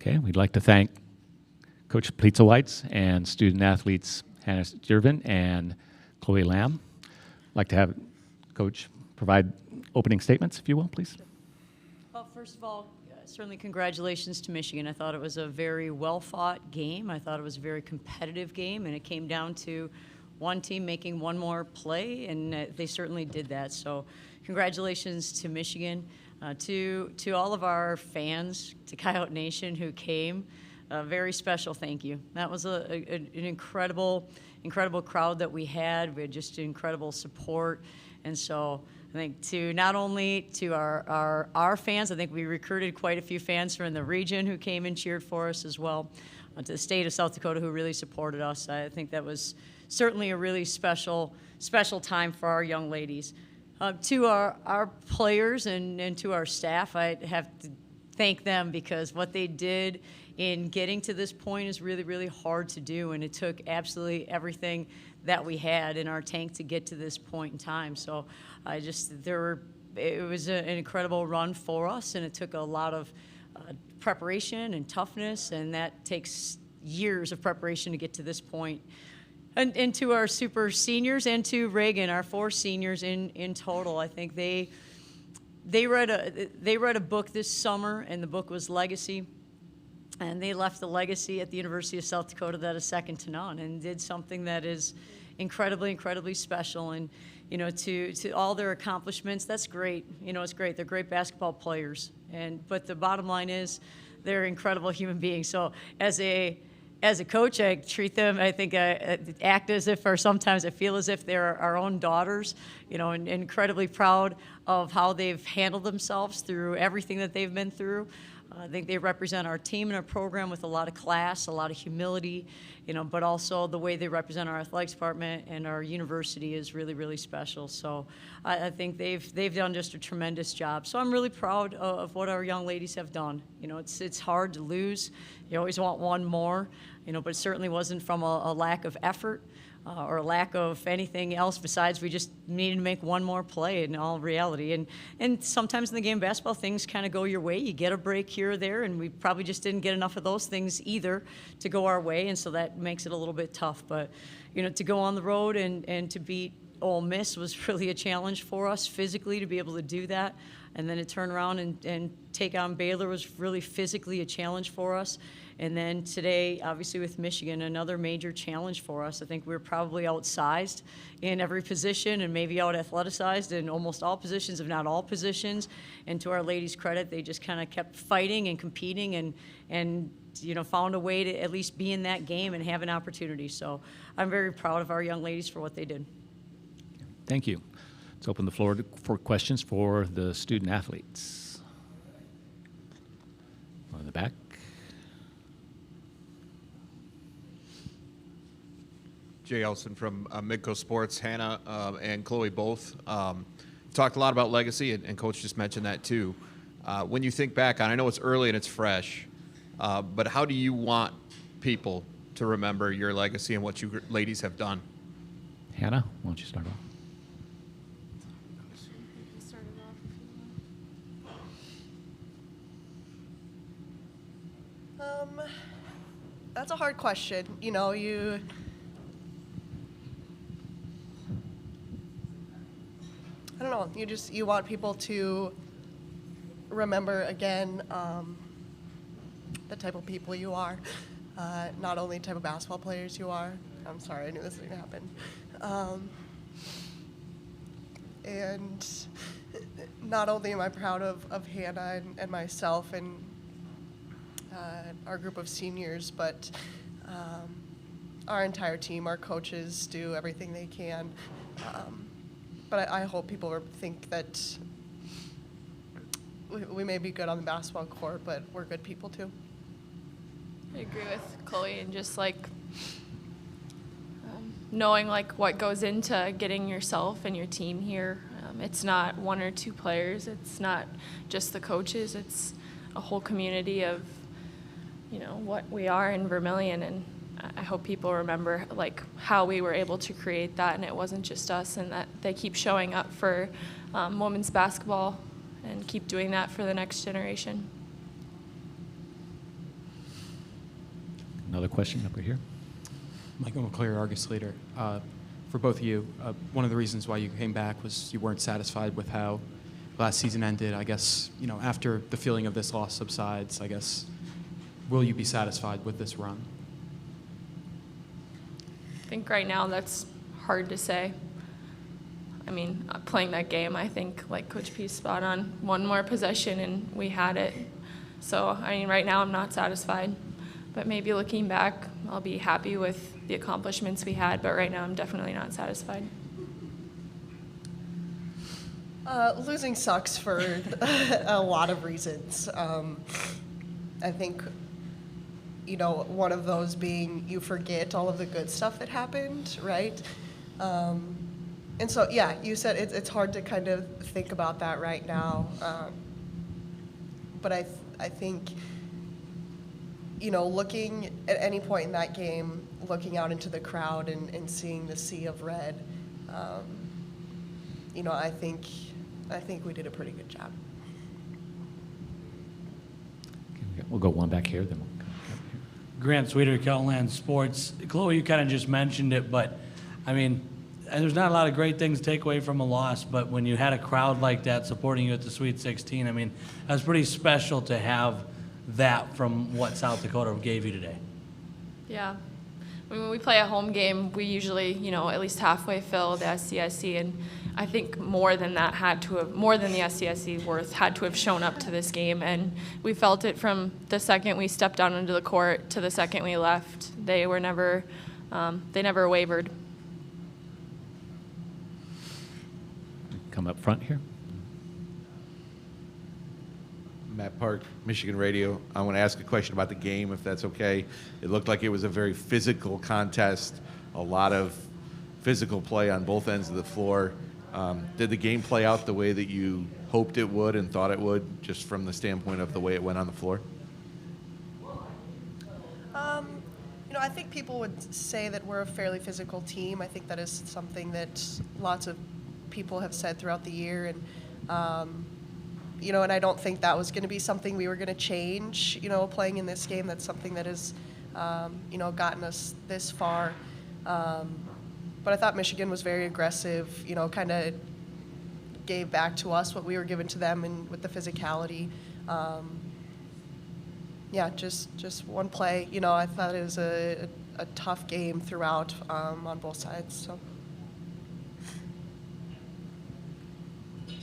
Okay, we'd like to thank Coach Plitzowitz and student athletes Hannah Jervin and Chloe Lamb. I'd like to have Coach provide opening statements, if you will, please. Well, first of all, certainly congratulations to Michigan. I thought it was a very well-fought game. I thought it was a very competitive game, and it came down to one team making one more play, and they certainly did that. So congratulations to Michigan. To all of our fans, to Coyote Nation who came, a very special thank you. That was an incredible crowd that we had. We had just incredible support. And so I think to not only to our fans, I think we recruited quite a few fans from the region who came and cheered for us as well, to the state of South Dakota who really supported us. I think that was certainly a really special time for our young ladies. To our players and to our staff, I have to thank them because what they did in getting to this point is really, really hard to do, and it took absolutely everything that we had in our tank to get to this point in time. So it was an incredible run for us, and it took a lot of preparation and toughness, and that takes years of preparation to get to this point. And to our super seniors and to Reagan, our 4 seniors in total, I think they read a book this summer, and the book was Legacy. And they left a legacy at the University of South Dakota that is second to none, and did something that is incredibly, incredibly special. And to all their accomplishments, that's great. It's great. They're great basketball players, but the bottom line is they're incredible human beings. So as a coach, I treat them, I think I act as if, or sometimes I feel as if they're our own daughters, and incredibly proud of how they've handled themselves through everything that they've been through. I think they represent our team and our program with a lot of class, a lot of humility, but also the way they represent our athletics department and our university is really, really special. So I think they've done just a tremendous job. So I'm really proud of what our young ladies have done. It's hard to lose. You always want one more, but it certainly wasn't from a lack of effort. Or a lack of anything else besides we just needed to make one more play in all reality. And sometimes in the game of basketball, things kind of go your way. You get a break here or there, and we probably just didn't get enough of those things either to go our way, and so that makes it a little bit tough. But, to go on the road and to beat Ole Miss was really a challenge for us physically to be able to do that. And then to turn around and take on Baylor was really physically a challenge for us. And then today, obviously with Michigan, another major challenge for us. I think we were probably outsized in every position and maybe out-athleticized in almost all positions, if not all positions. And to our ladies' credit, they just kind of kept fighting and competing and found a way to at least be in that game and have an opportunity. So I'm very proud of our young ladies for what they did. Thank you. Let's open the floor for questions for the student athletes. On the back. Jay Elson from Midco Sports. Hannah and Chloe both talked a lot about legacy, and Coach just mentioned that too. When you think back on, I know it's early and it's fresh, but how do you want people to remember your legacy and what you ladies have done? Hannah, why don't you start off? That's a hard question. I don't know. You want people to remember again the type of people you are, not only the type of basketball players you are. I'm sorry, I knew this was going to happen. And not only am I proud of Hannah and myself and our group of seniors, but our entire team, our coaches do everything they can. But I hope people think that we may be good on the basketball court, but we're good people too. I agree with Chloe, and just knowing what goes into getting yourself and your team here. It's not one or two players. It's not just the coaches. It's a whole community of what we are in Vermillion, and I hope people remember how we were able to create that, and it wasn't just us, and that they keep showing up for women's basketball and keep doing that for the next generation. Another question up here. Michael McClear, Argus Leader. For both of you, one of the reasons why you came back was you weren't satisfied with how last season ended. I guess, after the feeling of this loss subsides, I guess, will you be satisfied with this run? I think right now that's hard to say. I mean, playing that game, I think, like Coach P's spot on, one more possession and we had it. So, I mean, right now I'm not satisfied. But maybe looking back, I'll be happy with the accomplishments we had, but right now I'm definitely not satisfied. Losing sucks for a lot of reasons. I think, one of those being you forget all of the good stuff that happened, right? And so, yeah, you said it's hard to kind of think about that right now. But I think, looking at any point in that game, looking out into the crowd and seeing the sea of red, I think we did a pretty good job. Okay, we'll go one back here, then we'll come up here. Grant Sweeter, Kelland Sports. Chloe, you kind of just mentioned it, but I mean, there's not a lot of great things to take away from a loss, but when you had a crowd like that supporting you at the Sweet 16, I mean, that's pretty special to have that from what South Dakota gave you today. Yeah. When we play a home game, we usually, at least halfway fill the SCSC, and I think more than the SCSC worth had to have shown up to this game, and we felt it from the second we stepped down into the court to the second we left. They never wavered. Come up front here. Matt Park, Michigan Radio. I want to ask a question about the game, if that's okay. It looked like it was a very physical contest, a lot of physical play on both ends of the floor. Did the game play out the way that you hoped it would and thought it would, just from the standpoint of the way it went on the floor? I think people would say that we're a fairly physical team. I think that is something that lots of people have said throughout the year, and and I don't think that was going to be something we were going to change, playing in this game. That's something that has, gotten us this far. But I thought Michigan was very aggressive, kind of gave back to us what we were giving to them and with the physicality. Just one play. I thought it was a tough game throughout on both sides. So.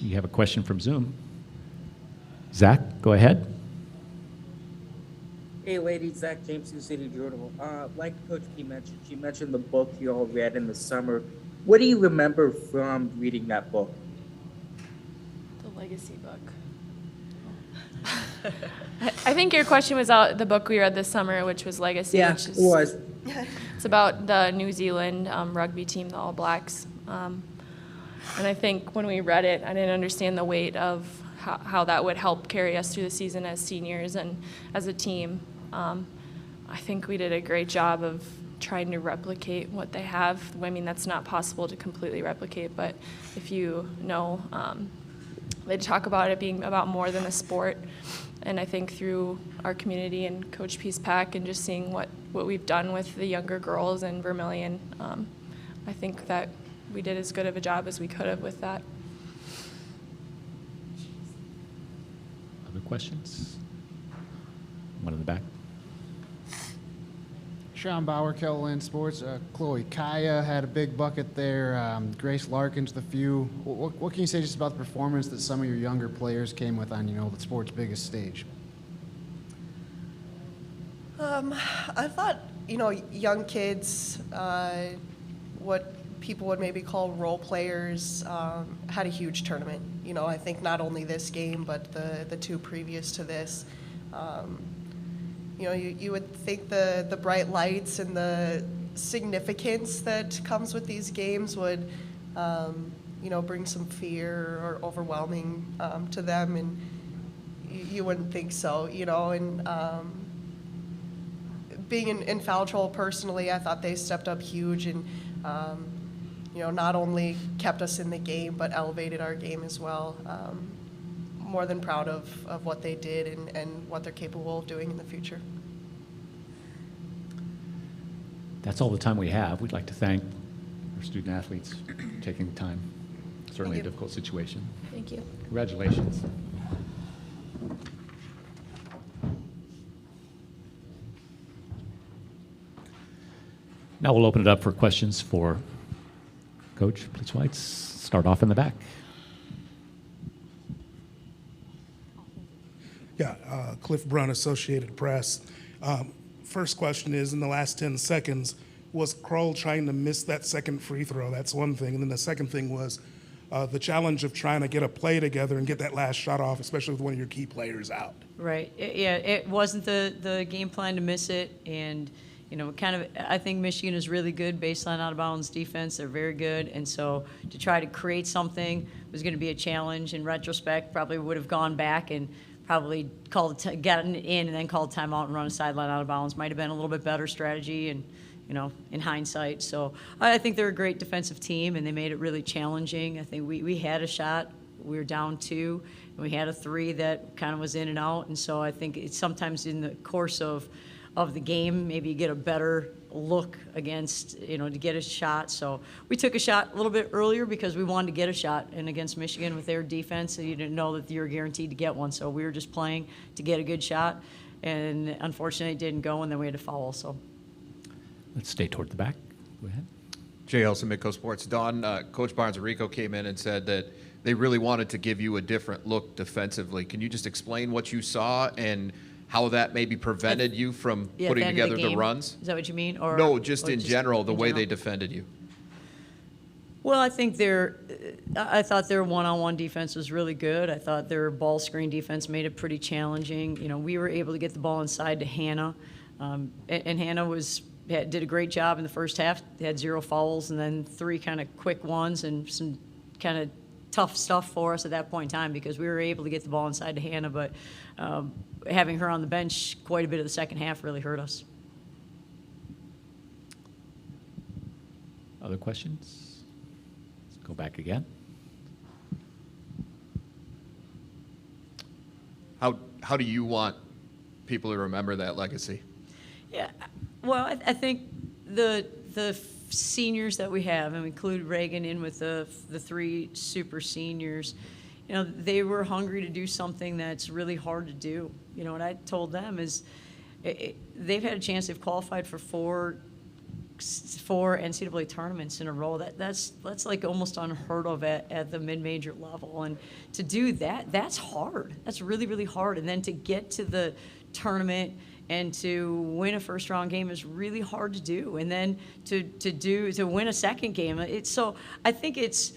You have a question from Zoom. Zach, go ahead. Hey ladies, Zach James, Sioux City Journal. Like Coach P mentioned, she mentioned the book you all read in the summer. What do you remember from reading that book? The legacy book. I think your question was out the book we read this summer, which was Legacy. Yeah, which is, it was. It's about the New Zealand rugby team, the All Blacks. And I think when we read it, I didn't understand the weight of how that would help carry us through the season as seniors and as a team. I think we did a great job of trying to replicate what they have. I mean, that's not possible to completely replicate, but if they talk about it being about more than a sport. And I think through our community and Coach P's Pack and just seeing what we've done with the younger girls in Vermilion, I think that we did as good of a job as we could have with that. Other questions? One in the back. Sean Bauer, Kelland Sports. Chloe, Kaya had a big bucket there. Grace Larkins, the few. What can you say just about the performance that some of your younger players came with on, the sport's biggest stage? I thought, young kids, what people would maybe call role players, had a huge tournament. I think not only this game, but the two previous to this. You would think the bright lights and the significance that comes with these games would, bring some fear or overwhelming to them, and you wouldn't think so, and being in foul trouble personally, I thought they stepped up huge and, not only kept us in the game, but elevated our game as well. More than proud of what they did and what they're capable of doing in the future. That's all the time we have. We'd like to thank our student athletes for taking the time. Certainly a Thank you. difficult situation. Thank you. Congratulations. Now we'll open it up for questions for Coach Plitzwitz. Start off in the back. Yeah, Cliff Brunn, Associated Press. First question is, in the last 10 seconds, was Kroll trying to miss that second free throw? That's one thing. And then the second thing was the challenge of trying to get a play together and get that last shot off, especially with one of your key players out. Right. It wasn't the game plan to miss it. And, I think Michigan is really good based on out-of-bounds defense. They're very good. And so to try to create something was going to be a challenge. In retrospect, probably would have gone back and probably gotten in and then called timeout and run a sideline out of bounds. Might have been a little bit better strategy and, in hindsight. So I think they're a great defensive team, and they made it really challenging. I think we had a shot. We were down 2, and we had a 3 that kind of was in and out. And so I think it's sometimes in the course of the game, maybe you get a better look against, to get a shot. So we took a shot a little bit earlier because we wanted to get a shot. And against Michigan with their defense, you didn't know that you were guaranteed to get one. So we were just playing to get a good shot. And unfortunately, it didn't go, and then we had to foul. So Let's stay toward the back. Go ahead. Jay Elson, Midco Sports. Don, Coach Barnes-Rico came in and said that they really wanted to give you a different look defensively. Can you just explain what you saw and how that maybe prevented you from putting together the runs? Is that what you mean? Or No, just in general, the in way general? they defended you. Well, I think I thought their one-on-one defense was really good. I thought their ball screen defense made it pretty challenging. We were able to get the ball inside to Hannah, and Hannah did a great job in the first half. They had 0 fouls and then 3 kind of quick ones and some kind of tough stuff for us at that point in time because we were able to get the ball inside to Hannah, but having her on the bench quite a bit of the second half really hurt us. Other questions? Let's go back again. How do you want people to remember that legacy? Yeah, well, I think the seniors that we have, and we include Reagan in with the 3 super seniors, they were hungry to do something that's really hard to do. What I told them is they've had a chance, they've qualified for 4 NCAA tournaments in a row. That's like almost unheard of at the mid-major level. And to do that, that's hard. That's really, really hard. And then to get to the tournament and to win a first-round game is really hard to do. And then to win a second game, so I think it's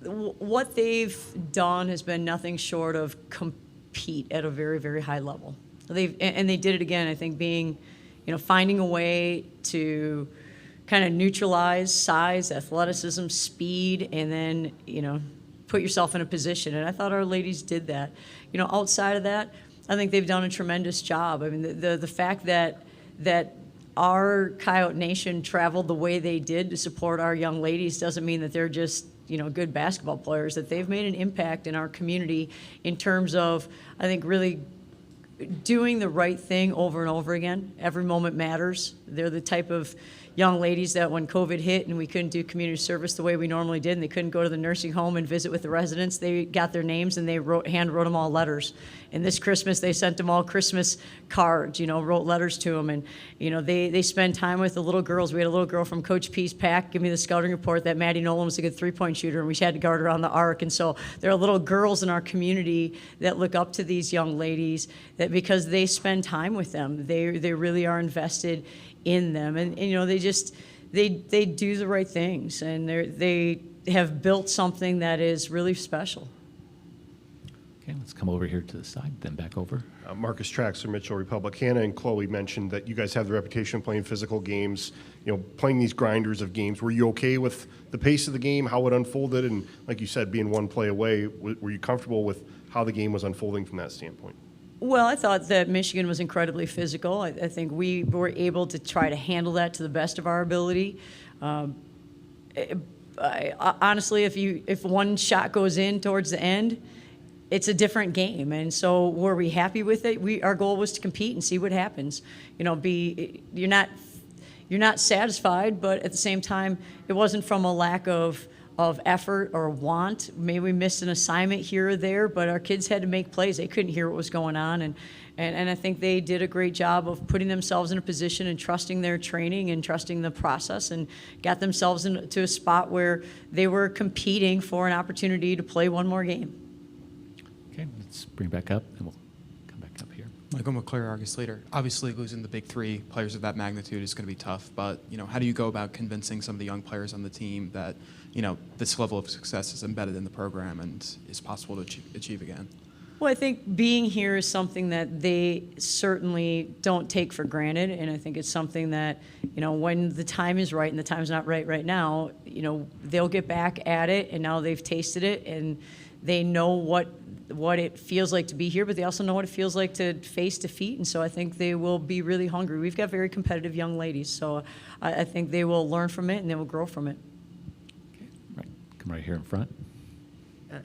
what they've done has been nothing short of compete at a very, very high level. They did it again. I think being, finding a way to kind of neutralize size, athleticism, speed, and then put yourself in a position. And I thought our ladies did that. Outside of that, I think they've done a tremendous job. I mean, the fact that our Coyote Nation traveled the way they did to support our young ladies doesn't mean that they're just good basketball players. That they've made an impact in our community in terms of, I think, really doing the right thing over and over again. Every moment matters. They're the type of young ladies that when COVID hit and we couldn't do community service the way we normally did and they couldn't go to the nursing home and visit with the residents, they got their names and they hand wrote them all letters. And this Christmas, they sent them all Christmas cards, wrote letters to them. And, they spend time with the little girls. We had a little girl from Coach P's pack give me the scouting report that Maddie Nolan was a good 3-point shooter and we had to guard her on the arc. And so there are little girls in our community that look up to these young ladies that because they spend time with them, they really are invested in them, and they do the right things, and they have built something that is really special. Okay, let's come over here to the side, then back over. Marcus Traxler, Mitchell Republic. Hannah and Chloe mentioned that you guys have the reputation of playing physical games, playing these grinders of games. Were you okay with the pace of the game, how it unfolded, and like you said, being one play away, were you comfortable with how the game was unfolding from that standpoint? Well, I thought that Michigan was incredibly physical. I think we were able to try to handle that to the best of our ability. Honestly, if one shot goes in towards the end, it's a different game. And so were we happy with it? Our goal was to compete and see what happens. You're not you're not satisfied, but at the same time, it wasn't from a lack of effort or want. Maybe we missed an assignment here or there, but our kids had to make plays. They couldn't hear what was going on, and I think they did a great job of putting themselves in a position and trusting their training and trusting the process, and got themselves into a spot where they were competing for an opportunity to play one more game. Okay, let's bring it back up, and we'll come back up here. Michael McClure, Argus Leader. Obviously, losing the big three players of that magnitude is going to be tough, but how do you go about convincing some of the young players on the team that this level of success is embedded in the program and is possible to achieve again? Well, I think being here is something that they certainly don't take for granted, and I think it's something that, when the time is right, and the time's not right now, they'll get back at it, and now they've tasted it, and they know what it feels like to be here, but they also know what it feels like to face defeat, and so I think they will be really hungry. We've got very competitive young ladies, so I think they will learn from it, and they will grow from it. Okay, right, come right here in front.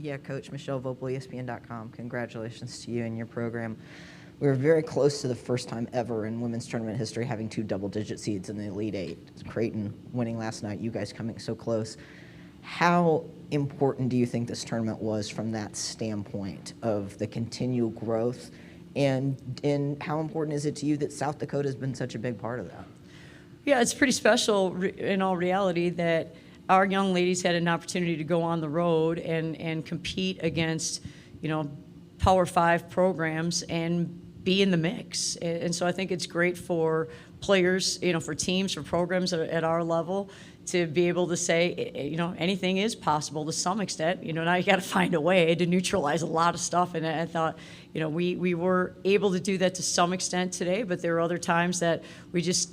Yeah, Coach Michelle Vopel, ESPN.com. Congratulations to you and your program. We were very close to the first time ever in women's tournament history having 2 double-digit seeds in the Elite Eight. Creighton winning last night, you guys coming so close. How important do you think this tournament was from that standpoint of the continual growth, and how important is it to you that South Dakota has been such a big part of that? Yeah, it's pretty special in all reality that our young ladies had an opportunity to go on the road and compete against, Power 5 programs and be in the mix. And so I think it's great for players, for teams, for programs at our level to be able to say, anything is possible to some extent. Now you got to find a way to neutralize a lot of stuff. And I thought, we were able to do that to some extent today, but there were other times that we just,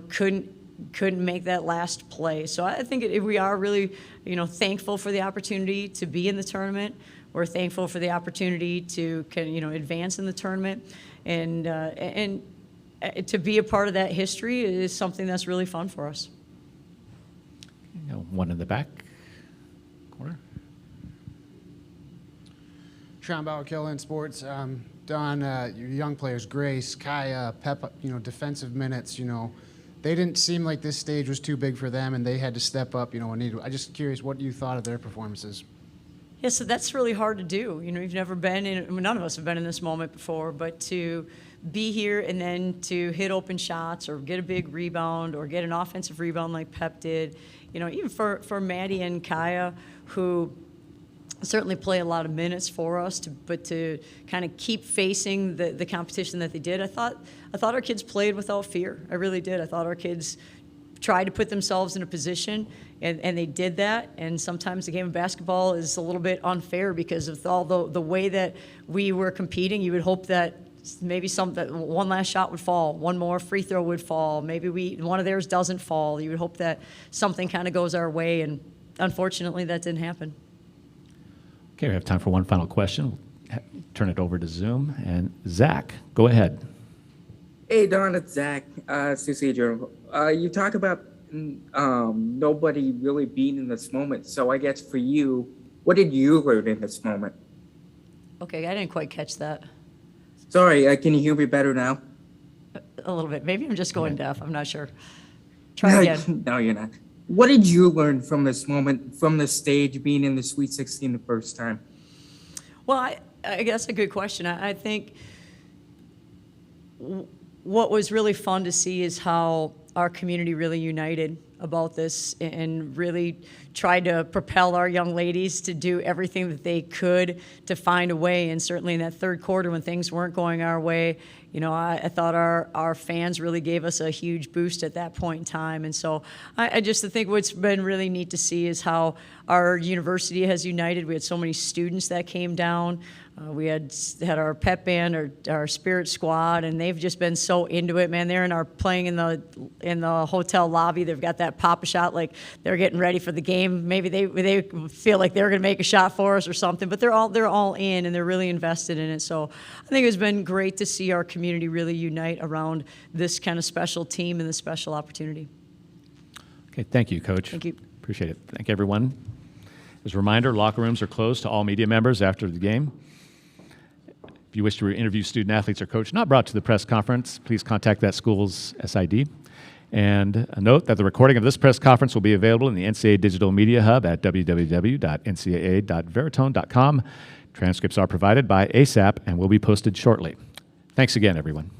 couldn't make that last play. So I think we are really, thankful for the opportunity to be in the tournament. We're thankful for the opportunity to advance in the tournament, and to be a part of that history is something that's really fun for us. One in the back corner. Sean Bauer, KLN Sports. Don, your young players, Grace, Kaya, Pep, defensive minutes, they didn't seem like this stage was too big for them, and they had to step up, when needed. I'm just curious what you thought of their performances. Yeah, so that's really hard to do. You've never been in, none of us have been in this moment before, but to be here and then to hit open shots or get a big rebound or get an offensive rebound like Pep did, even for Maddie and Kaya, who certainly play a lot of minutes for us, but to kind of keep facing the competition that they did, I thought our kids played without fear. I really did. I thought our kids tried to put themselves in a position, and they did that. And sometimes the game of basketball is a little bit unfair because of all the way that we were competing. You would hope that maybe that one last shot would fall, one more free throw would fall, maybe one of theirs doesn't fall. You would hope that something kind of goes our way, and unfortunately that didn't happen. Okay, we have time for one final question. We'll turn it over to Zoom. And Zach, go ahead. Hey, Don, it's Zach, CCA Journal. You talk about nobody really being in this moment. So I guess for you, what did you learn in this moment? Okay, I didn't quite catch that. Sorry, can you hear me better now? A little bit. Maybe I'm just going deaf. I'm not sure. Try again. No, you're not. What did you learn from this moment, from this stage, being in the Sweet 16 the first time? Well, I guess a good question. I think what was really fun to see is how our community really united about this and really tried to propel our young ladies to do everything that they could to find a way. And certainly in that third quarter when things weren't going our way, I thought our fans really gave us a huge boost at that point in time. And so I just think what's been really neat to see is how our university has united. We had so many students that came down. We had our pep band, our spirit squad, and they've just been so into it, man. They're playing in the hotel lobby. They've got that pop shot, like they're getting ready for the game. Maybe they feel like they're going to make a shot for us or something, but they're all in and they're really invested in it. So I think it's been great to see our community really unite around this kind of special team and this special opportunity. Okay, thank you, Coach. Thank you. Appreciate it. Thank everyone. As a reminder, locker rooms are closed to all media members after the game. If you wish to interview student athletes or coach not brought to the press conference, please contact that school's SID. And a note that the recording of this press conference will be available in the NCAA Digital Media Hub at www.ncaa.veritone.com. Transcripts are provided by ASAP and will be posted shortly. Thanks again, everyone.